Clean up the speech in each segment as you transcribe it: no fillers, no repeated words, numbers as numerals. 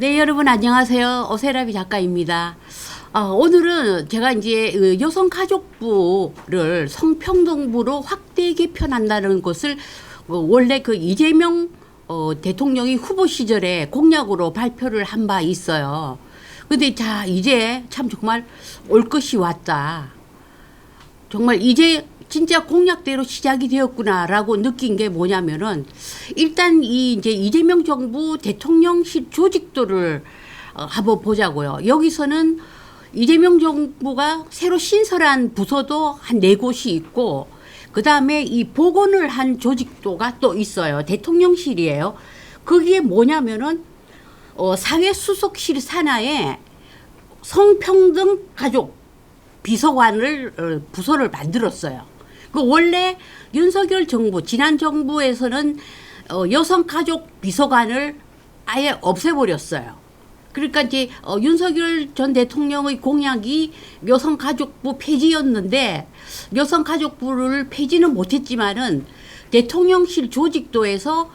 네, 여러분 안녕하세요. 오세라비 작가입니다. 오늘은 제가 이제 여성가족부를 성평등부로 확대 개편한다는 것을 원래 그 이재명 대통령이 후보 시절에 공약으로 발표를 한 바 있어요. 근데 자, 이제 참 정말 올 것이 왔다. 정말 이제 진짜 공약대로 시작이 되었구나라고 느낀 게 뭐냐면은 일단 이제 이재명 정부 대통령실 조직도를 한번 보자고요. 여기서는 이재명 정부가 새로 신설한 부서도 한 4곳이 있고 그다음에 이 복원을 한 조직도가 또 있어요. 대통령실이에요. 그게 뭐냐면은 사회수석실 산하에 성평등 가족 비서관을 부서를 만들었어요. 그 원래 윤석열 정부 지난 정부에서는 여성가족 비서관을 아예 없애버렸어요. 그러니까 이제 윤석열 전 대통령의 공약이 여성가족부 폐지였는데 여성가족부를 폐지는 못했지만은 대통령실 조직도에서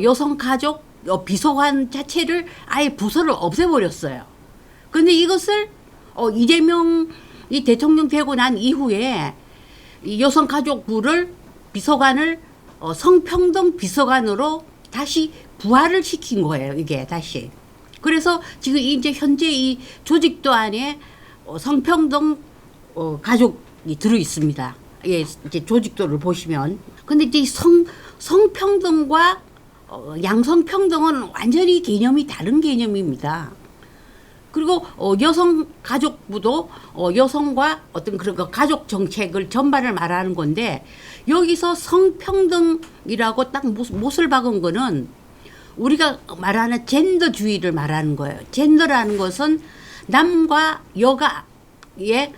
여성가족 비서관 자체를 아예 부서를 없애버렸어요. 근데 이것을 이재명 이 대통령 되고 난 이후에 이 여성가족부를 비서관을 성평등 비서관으로 다시 부활을 시킨 거예요. 이게 다시. 그래서 지금 이제 현재 이 조직도 안에 성평등 가족이 들어 있습니다. 예, 이제 조직도를 보시면. 근데 이제 성평등과 양성평등은 완전히 개념이 다른 개념입니다. 그리고 여성가족부도 여성과 어떤 그런 가족 정책을 전반을 말하는 건데 여기서 성평등이라고 딱 못을 박은 거는 우리가 말하는 젠더주의를 말하는 거예요. 젠더라는 것은 남과 여가의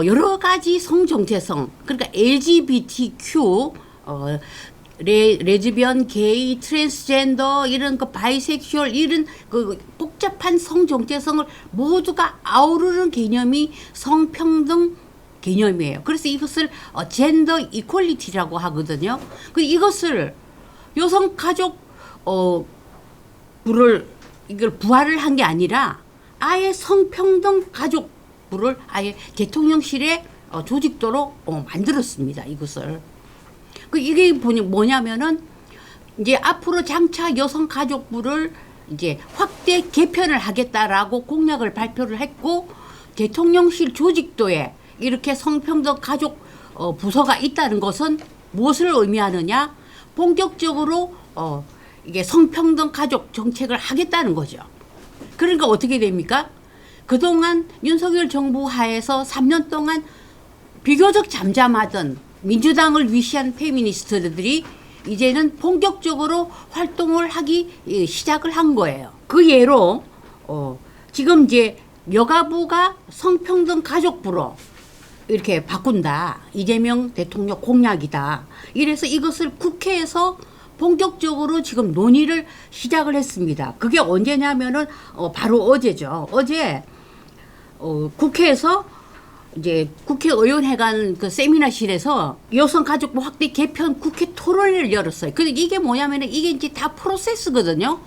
여러 가지 성정체성, 그러니까 LGBTQ 레즈비언, 게이, 트랜스젠더 이런 그 바이섹슈얼 이런 그 복잡한 성 정체성을 모두가 아우르는 개념이 성평등 개념이에요. 그래서 이것을 젠더 이퀄리티라고 하거든요. 그 이것을 여성 가족 부를 이걸 부활을 한 게 아니라 아예 성평등 가족부를 아예 대통령실의 조직도로 만들었습니다. 이것을. 이게 뭐냐면은 이제 앞으로 장차 여성가족부를 이제 확대 개편을 하겠다라고 공약을 발표를 했고 대통령실 조직도에 이렇게 성평등 가족 부서가 있다는 것은 무엇을 의미하느냐? 본격적으로 이게 성평등 가족 정책을 하겠다는 거죠. 그러니까 어떻게 됩니까? 그동안 윤석열 정부 하에서 3년 동안 비교적 잠잠하던 민주당을 위시한 페미니스트들이 이제는 본격적으로 활동을 하기 시작을 한 거예요. 그 예로 지금 이제 여가부가 성평등 가족부로 이렇게 바꾼다. 이재명 대통령 공약이다. 이래서 이것을 국회에서 본격적으로 지금 논의를 시작을 했습니다. 그게 언제냐면은 바로 어제죠. 어제 국회에서 이제 국회의원회관 그 세미나실에서 여성가족부 확대 개편 국회 토론회를 열었어요. 근데 이게 뭐냐면은 이게 이제 다 프로세스거든요.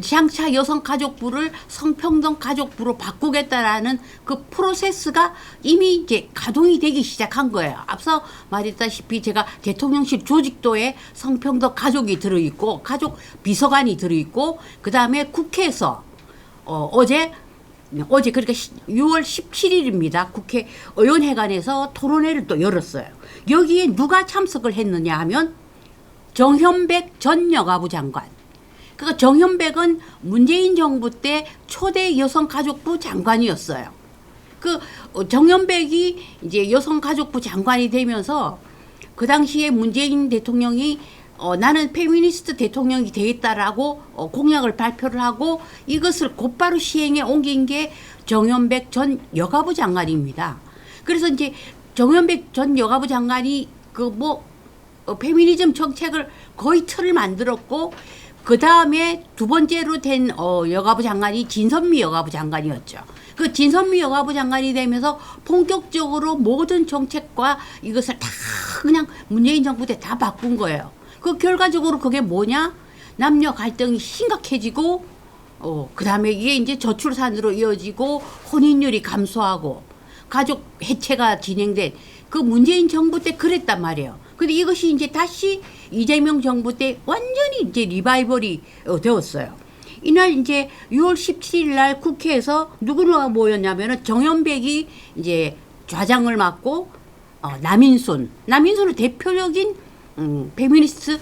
장차 여성가족부를 성평등 가족부로 바꾸겠다라는 그 프로세스가 이미 이제 가동이 되기 시작한 거예요. 앞서 말했다시피 제가 대통령실 조직도에 성평등 가족이 들어있고 가족 비서관이 들어있고 그 다음에 국회에서 어제 그러니까 6월 17일입니다. 국회 의원회관에서 토론회를 또 열었어요. 여기에 누가 참석을 했느냐 하면 정현백 전 여가부 장관. 그러니까 정현백은 문재인 정부 때 초대 여성가족부 장관이었어요. 그 정현백이 이제 여성가족부 장관이 되면서 그 당시에 문재인 대통령이 나는 페미니스트 대통령이 되겠다라고 공약을 발표를 하고 이것을 곧바로 시행에 옮긴 게 정현백 전 여가부 장관입니다. 그래서 이제 정현백 전 여가부 장관이 페미니즘 정책을 거의 틀을 만들었고 그 다음에 두 번째로 된 여가부 장관이 진선미 여가부 장관이었죠. 그 진선미 여가부 장관이 되면서 본격적으로 모든 정책과 이것을 다 그냥 문재인 정부 때 다 바꾼 거예요. 그 결과적으로 그게 뭐냐? 남녀 갈등이 심각해지고 그다음에 이게 이제 저출산으로 이어지고 혼인율이 감소하고 가족 해체가 진행된 그 문재인 정부 때 그랬단 말이에요. 근데 이것이 이제 다시 이재명 정부 때 완전히 이제 리바이벌이 되었어요. 이날 이제 6월 17일 날 국회에서 누구가 모였냐면은 정연백이 이제 좌장을 맡고 남인순은 대표적인 페미니스트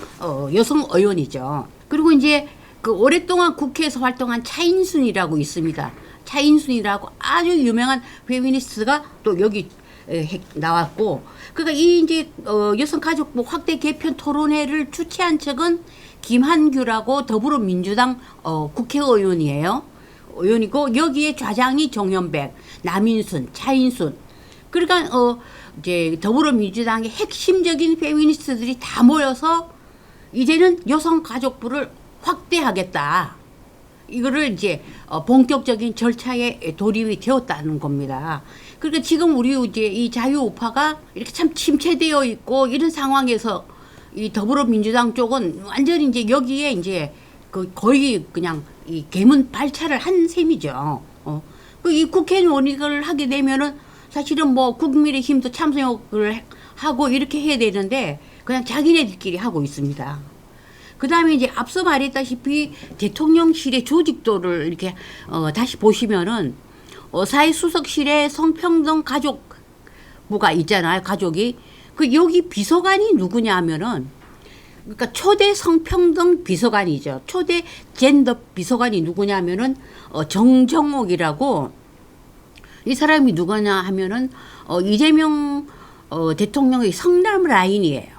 여성 의원이죠. 그리고 이제 그 오랫동안 국회에서 활동한 차인순이라고 있습니다. 차인순이라고 아주 유명한 페미니스트가 또 여기 나왔고, 그러니까 이 이제 여성가족부 확대 개편 토론회를 주최한 측은 김한규라고 더불어민주당 국회의원이에요. 의원이고 여기에 좌장이 정연백, 남인순, 차인순. 그러니까 이제 더불어민주당의 핵심적인 페미니스트들이 다 모여서 이제는 여성가족부를 확대하겠다. 이거를 이제 본격적인 절차에 돌입이 되었다는 겁니다. 그러니까 지금 우리 이제 이 자유우파가 이렇게 참 침체되어 있고 이런 상황에서 이 더불어민주당 쪽은 완전히 이제 여기에 이제 그 거의 그냥 이 개문 발차를 한 셈이죠. 이 국회 논의를 하게 되면은 사실은 뭐 국민의힘도 참석을 하고 이렇게 해야 되는데 그냥 자기네들끼리 하고 있습니다. 그 다음에 이제 앞서 말했다시피 대통령실의 조직도를 이렇게 다시 보시면은 사회수석실에 성평등 가족부가 있잖아요. 가족이. 그 여기 비서관이 누구냐 하면은 그러니까 초대 성평등 비서관이죠. 초대 젠더 비서관이 누구냐 하면은 정정옥이라고, 이 사람이 누구냐 하면은 이재명 대통령의 성남 라인이에요.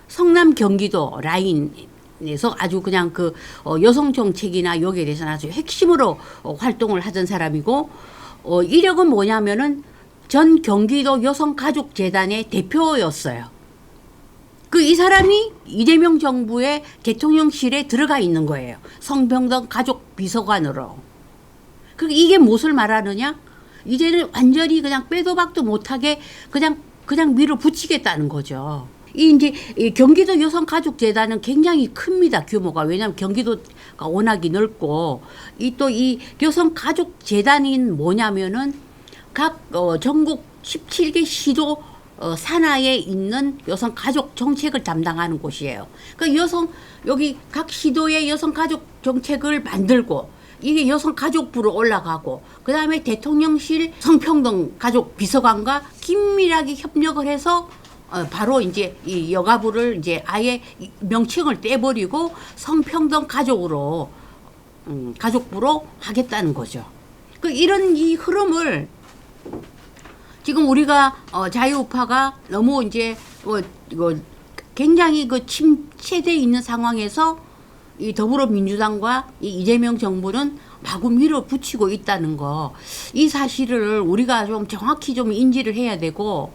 성남 경기도 라인에서 아주 그냥 그 여성 정책이나 여기에 대해서는 아주 핵심으로 활동을 하던 사람이고, 이력은 뭐냐면은 전 경기도 여성가족재단의 대표였어요. 이 사람이 이재명 정부의 대통령실에 들어가 있는 거예요. 성평등 가족 비서관으로. 이게 무엇을 말하느냐? 이제는 완전히 그냥 빼도 박도 못하게 그냥 밀어붙이겠다는 거죠. 이제 경기도 여성가족재단은 굉장히 큽니다. 규모가. 왜냐하면 경기도가 워낙이 넓고, 이 여성가족재단인 뭐냐면은 각 전국 17개 시도 산하에 있는 여성가족 정책을 담당하는 곳이에요. 여기 각 시도의 여성가족 정책을 만들고, 이게 여성가족부로 올라가고, 그 다음에 대통령실 성평등 가족 비서관과 긴밀하게 협력을 해서 바로 이제 이 여가부를 이제 아예 명칭을 떼버리고 성평등 가족으로 가족부로 하겠다는 거죠. 이런 이 흐름을 지금 우리가 자유우파가 너무 이제 이거 굉장히 침체되어 있는 상황에서 이 더불어민주당과 이 이재명 정부는 마구 밀어붙이고 있다는 거, 이 사실을 우리가 좀 정확히 좀 인지를 해야 되고,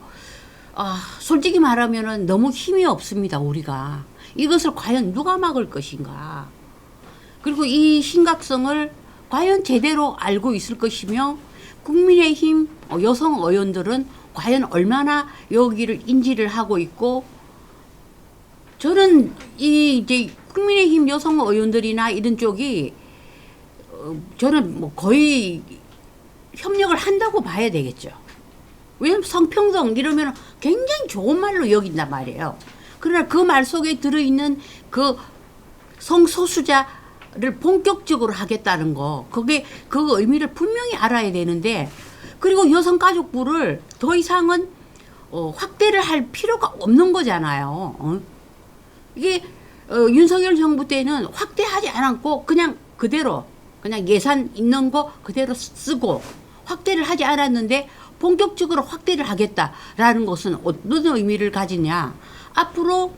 솔직히 말하면은 너무 힘이 없습니다. 우리가 이것을 과연 누가 막을 것인가, 그리고 이 심각성을 과연 제대로 알고 있을 것이며, 국민의힘 여성 의원들은 과연 얼마나 여기를 인지를 하고 있고, 저는 이제 국민의힘 여성 의원들이나 이런 쪽이 저는 뭐 거의 협력을 한다고 봐야 되겠죠. 왜냐면 성평등 이러면 굉장히 좋은 말로 여긴단 말이에요. 그러나 그 말 속에 들어있는 그 성소수자를 본격적으로 하겠다는 거, 그게 그 의미를 분명히 알아야 되는데, 그리고 여성가족부를 더 이상은 확대를 할 필요가 없는 거잖아요. 이게 윤석열 정부 때는 확대하지 않았고 그냥 그대로 그냥 예산 있는 거 그대로 쓰고 확대를 하지 않았는데, 본격적으로 확대를 하겠다라는 것은 어떤 의미를 가지냐, 앞으로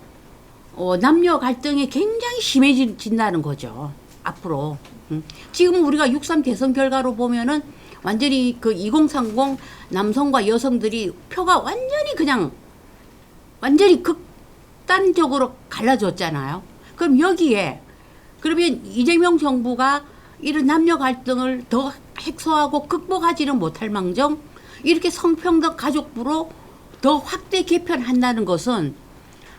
남녀 갈등이 굉장히 심해진다는 거죠. 앞으로 지금 우리가 6.3 대선 결과로 보면은 완전히 2030 남성과 여성들이 표가 완전히 극단적으로 갈라졌잖아요. 그럼 여기에 그러면 이재명 정부가 이런 남녀 갈등을 더 해소하고 극복하지는 못할 망정 이렇게 성평등 가족부로 더 확대 개편한다는 것은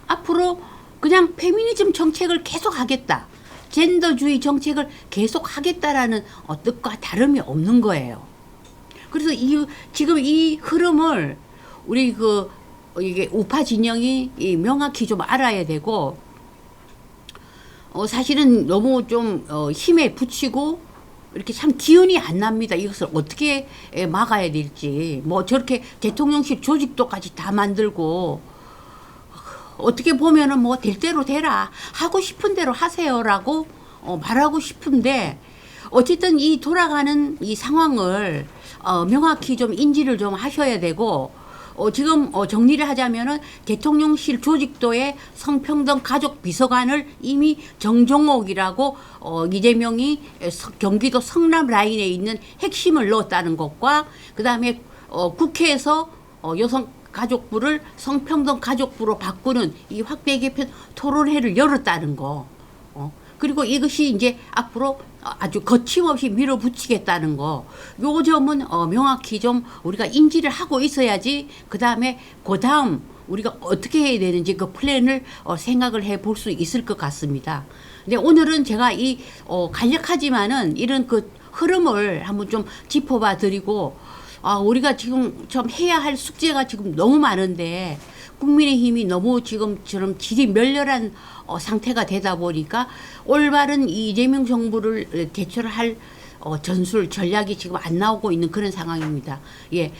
앞으로 그냥 페미니즘 정책을 계속 하겠다, 젠더주의 정책을 계속 하겠다라는 뜻과 다름이 없는 거예요. 그래서 지금 이 흐름을 우리 이게 우파 진영이 명확히 좀 알아야 되고, 사실은 너무 좀 힘에 부치고 이렇게 참 기운이 안 납니다. 이것을 어떻게 막아야 될지. 뭐 저렇게 대통령실 조직도까지 다 만들고, 어떻게 보면은 뭐 될 대로 되라, 하고 싶은 대로 하세요라고 말하고 싶은데, 어쨌든 이 돌아가는 이 상황을 명확히 좀 인지를 좀 하셔야 되고, 지금 정리를 하자면은 대통령실 조직도에 성평등 가족 비서관을 이미 정종옥이라고 이재명이 경기도 성남 라인에 있는 핵심을 넣었다는 것과, 그다음에 국회에서 여성가족부를 성평등 가족부로 바꾸는 이 확대 개편 토론회를 열었다는 거. 그리고 이것이 이제 앞으로 아주 거침없이 밀어붙이겠다는 거. 요 점은 명확히 좀 우리가 인지를 하고 있어야지, 그 다음에 우리가 어떻게 해야 되는지 그 플랜을 생각을 해 볼 수 있을 것 같습니다. 근데 오늘은 제가 간략하지만은 이런 그 흐름을 한번 좀 짚어봐 드리고, 우리가 지금 좀 해야 할 숙제가 지금 너무 많은데, 국민의힘이 너무 지금처럼 질이 멸렬한 상태가 되다 보니까 올바른 이재명 정부를 대처할 전략이 지금 안 나오고 있는 그런 상황입니다. 예,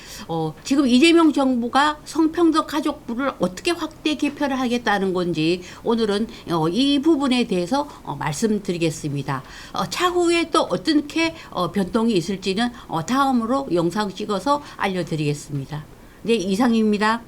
지금 이재명 정부가 성평등 가족부를 어떻게 확대 개편을 하겠다는 건지 오늘은 이 부분에 대해서 말씀드리겠습니다. 차후에 또 어떻게 변동이 있을지는 다음으로 영상 찍어서 알려드리겠습니다. 네, 이상입니다.